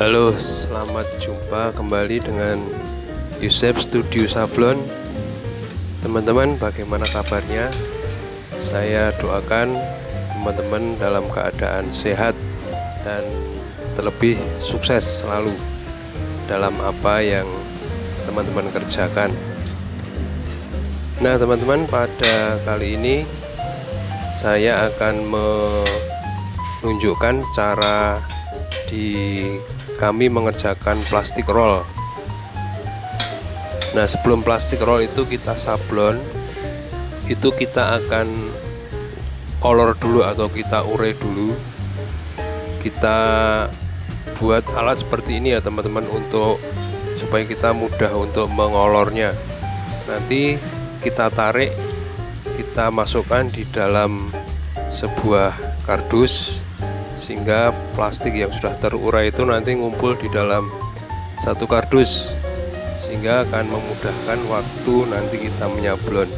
Halo, selamat jumpa kembali dengan Yusef Studio Sablon. Teman-teman, bagaimana kabarnya? Saya doakan teman-teman dalam keadaan sehat dan terlebih sukses selalu dalam apa yang teman-teman kerjakan. Nah, teman-teman, pada kali ini saya akan menunjukkan cara kami mengerjakan plastik roll. Nah, sebelum plastik roll itu kita sablon, itu kita akan olor dulu atau kita urai dulu. Kita buat alat seperti ini ya teman-teman, untuk supaya kita mudah untuk mengolornya. Nanti kita tarik, kita masukkan di dalam sebuah kardus, sehingga plastik yang sudah terurai itu nanti ngumpul di dalam satu kardus, sehingga akan memudahkan waktu nanti kita menyablon.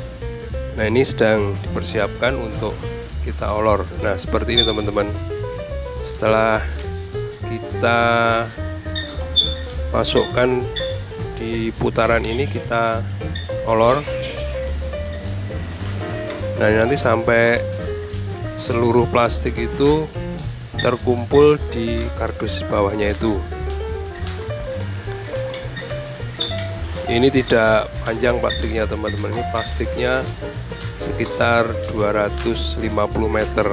Nah, ini sedang dipersiapkan untuk kita olor. Nah, seperti ini teman-teman. Setelah kita masukkan di putaran ini, kita olor. Nah, nanti sampai seluruh plastik itu terkumpul di kardus bawahnya itu. Ini tidak panjang plastiknya teman-teman, ini plastiknya sekitar 250 meter.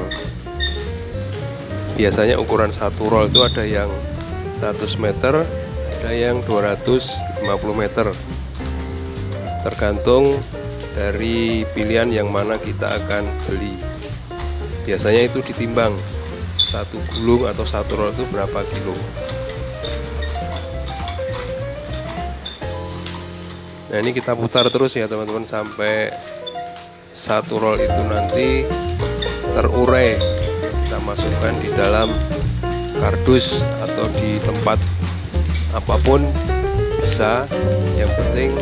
Biasanya ukuran satu roll itu ada yang 100 meter, ada yang 250 meter, tergantung dari pilihan yang mana kita akan beli. Biasanya itu ditimbang, satu gulung atau satu roll itu berapa kilo. Nah, ini kita putar terus ya teman-teman, sampai satu roll itu nanti terurai. Kita masukkan di dalam kardus atau di tempat apapun bisa, yang penting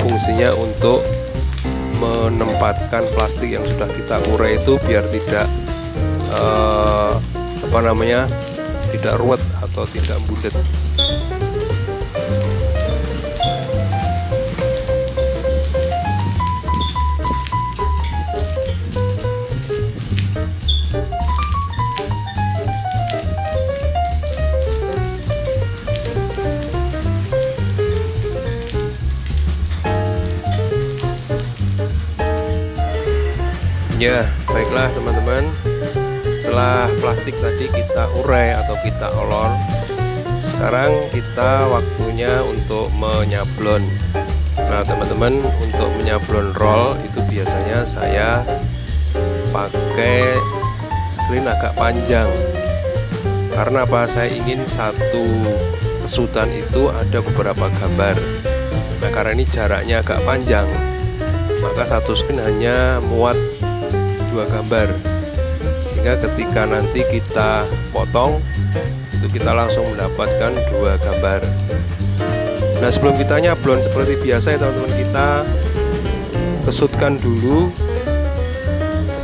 fungsinya untuk menempatkan plastik yang sudah kita urai itu biar tidak tidak ruwet atau tidak budet. Ya, baiklah teman-teman, setelah plastik tadi kita urai atau kita olor, sekarang kita waktunya untuk menyablon. Nah teman-teman, untuk menyablon roll itu biasanya saya pakai screen agak panjang. Karena apa? Saya ingin satu kesutan itu ada beberapa gambar. Nah, karena ini jaraknya agak panjang, maka satu screen hanya muat 2 gambar, sehingga ketika nanti kita potong itu kita langsung mendapatkan 2 gambar. Nah, sebelum kita nyablon seperti biasa ya teman-teman, kita kesutkan dulu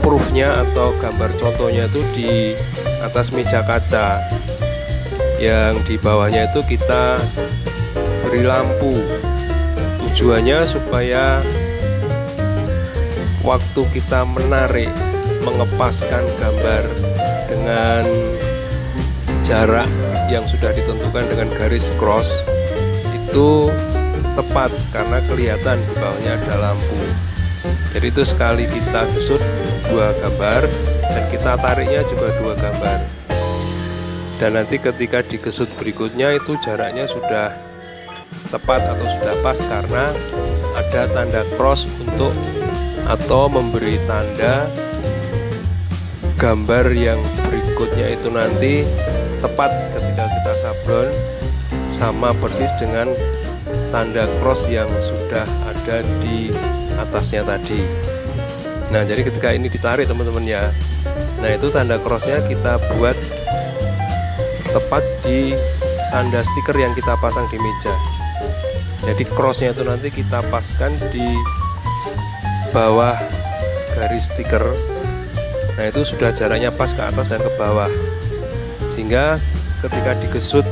proofnya atau gambar contohnya itu di atas meja kaca. Yang di bawahnya itu kita beri lampu, tujuannya supaya waktu kita menarik, mengepaskan gambar dengan jarak yang sudah ditentukan dengan garis cross itu tepat, karena kelihatan di bawahnya ada lampu. Jadi itu sekali kita kesut 2 gambar dan kita tariknya juga 2 gambar. Dan nanti ketika dikesut berikutnya itu jaraknya sudah tepat atau sudah pas, karena ada tanda cross untuk atau memberi tanda gambar yang berikutnya itu nanti tepat ketika kita sablon, sama persis dengan tanda cross yang sudah ada di atasnya tadi. Nah, jadi ketika ini ditarik teman-teman ya, nah itu tanda crossnya kita buat tepat di tanda stiker yang kita pasang di meja. Jadi crossnya itu nanti kita paskan di bawah garis stiker. Nah, itu sudah jaraknya pas ke atas dan ke bawah, sehingga ketika digesut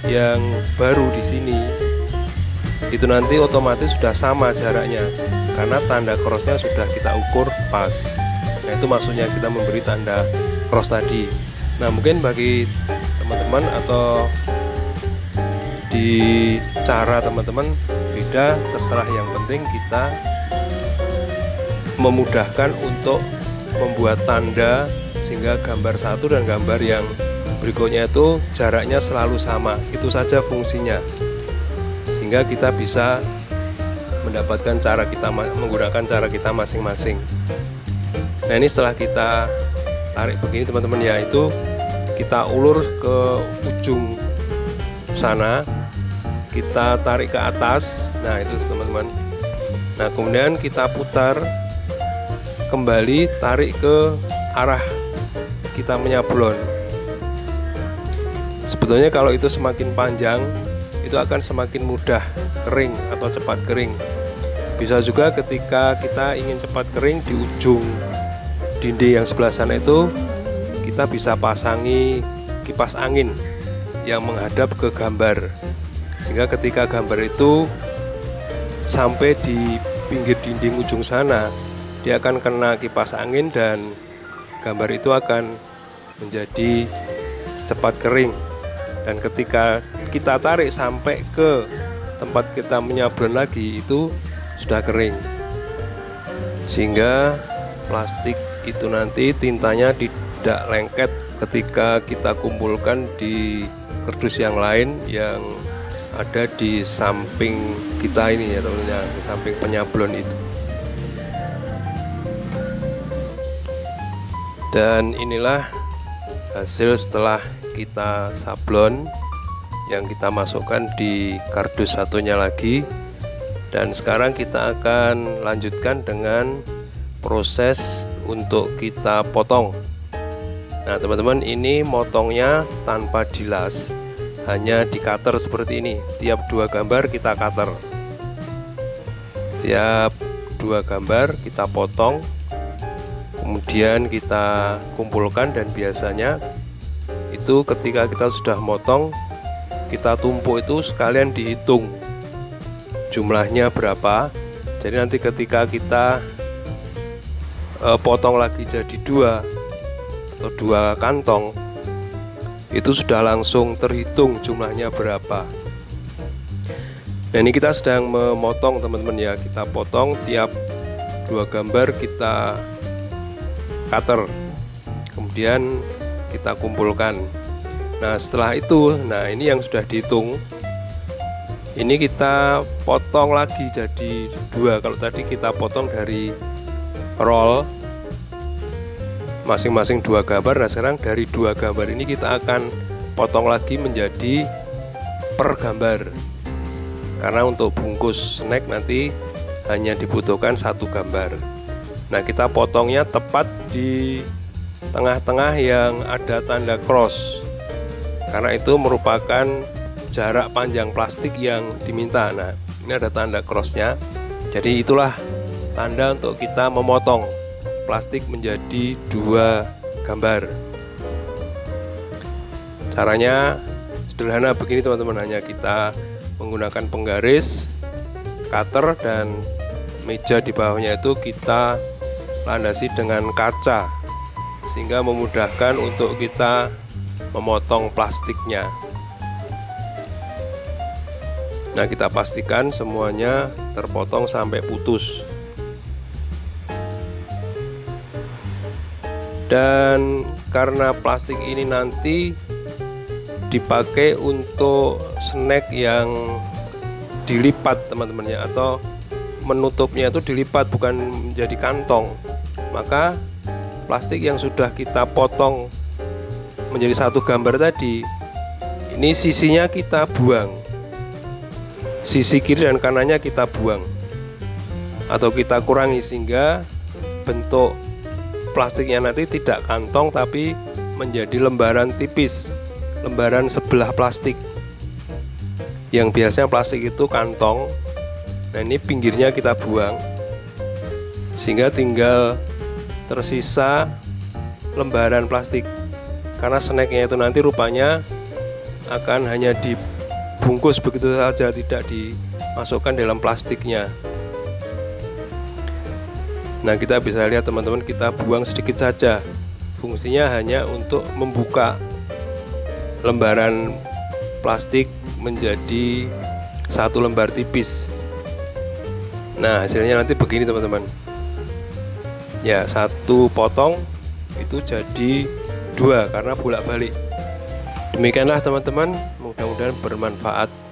yang baru di sini itu nanti otomatis sudah sama jaraknya karena tanda crossnya sudah kita ukur pas. Nah itu maksudnya kita memberi tanda cross tadi. Nah mungkin bagi teman-teman atau di cara teman-teman beda, terserah, yang penting kita memudahkan untuk membuat tanda sehingga gambar satu dan gambar yang berikutnya itu jaraknya selalu sama. Itu saja fungsinya, sehingga kita bisa mendapatkan cara kita menggunakan cara kita masing-masing. Nah ini setelah kita tarik begini teman-teman ya, itu kita ulur ke ujung sana, kita tarik ke atas. Nah itu teman-teman. Nah kemudian kita putar kembali, tarik ke arah kita menyablon. Sebetulnya kalau itu semakin panjang itu akan semakin mudah kering atau cepat kering. Bisa juga ketika kita ingin cepat kering di ujung dinding yang sebelah sana itu kita bisa pasangi kipas angin yang menghadap ke gambar, sehingga ketika gambar itu sampai di pinggir dinding ujung sana dia akan kena kipas angin dan gambar itu akan menjadi cepat kering. Dan ketika kita tarik sampai ke tempat kita menyablon lagi itu sudah kering, sehingga plastik itu nanti tintanya tidak lengket ketika kita kumpulkan di kardus yang lain yang ada di samping kita ini ya teman-teman, di samping penyablon itu. Dan inilah hasil setelah kita sablon yang kita masukkan di kardus satunya lagi. Dan sekarang kita akan lanjutkan dengan proses untuk kita potong. Nah teman-teman, ini motongnya tanpa dilas, hanya di cutter seperti ini. Tiap dua gambar kita cutter, tiap dua gambar kita potong, kemudian kita kumpulkan. Dan biasanya itu ketika kita sudah motong, kita tumpuk itu sekalian dihitung jumlahnya berapa. Jadi nanti ketika kita potong lagi jadi dua atau dua kantong, itu sudah langsung terhitung jumlahnya berapa. Nah ini kita sedang memotong teman-teman ya, kita potong tiap dua gambar kita cutter, kemudian kita kumpulkan. Nah setelah itu, nah ini yang sudah dihitung, ini kita potong lagi jadi dua. Kalau tadi kita potong dari roll masing-masing dua gambar, nah sekarang dari dua gambar ini kita akan potong lagi menjadi per gambar, karena untuk bungkus snack nanti hanya dibutuhkan satu gambar. Nah kita potongnya tepat di tengah-tengah yang ada tanda cross, karena itu merupakan jarak panjang plastik yang diminta. Nah ini ada tanda crossnya, jadi itulah tanda untuk kita memotong plastik menjadi dua gambar. Caranya sederhana begini teman-teman, hanya kita menggunakan penggaris, cutter, dan meja di bawahnya itu kita landasi dengan kaca, sehingga memudahkan untuk kita memotong plastiknya. Nah kita pastikan semuanya terpotong sampai putus. Dan karena plastik ini nanti dipakai untuk snack yang dilipat teman-teman ya, atau menutupnya itu dilipat bukan menjadi kantong, maka plastik yang sudah kita potong menjadi satu gambar tadi, ini sisinya kita buang, sisi kiri dan kanannya kita buang atau kita kurangi, sehingga bentuk plastiknya nanti tidak kantong tapi menjadi lembaran tipis, lembaran sebelah plastik. Yang biasanya plastik itu kantong, nah ini pinggirnya kita buang, sehingga tinggal tersisa lembaran plastik. Karena snacknya itu nanti rupanya akan hanya dibungkus begitu saja, tidak dimasukkan dalam plastiknya. Nah, kita bisa lihat teman-teman, kita buang sedikit saja. Fungsinya hanya untuk membuka lembaran plastik menjadi satu lembar tipis. Nah, hasilnya nanti begini teman-teman. Ya, satu potong itu jadi dua karena bolak-balik. Demikianlah teman-teman, mudah-mudahan bermanfaat.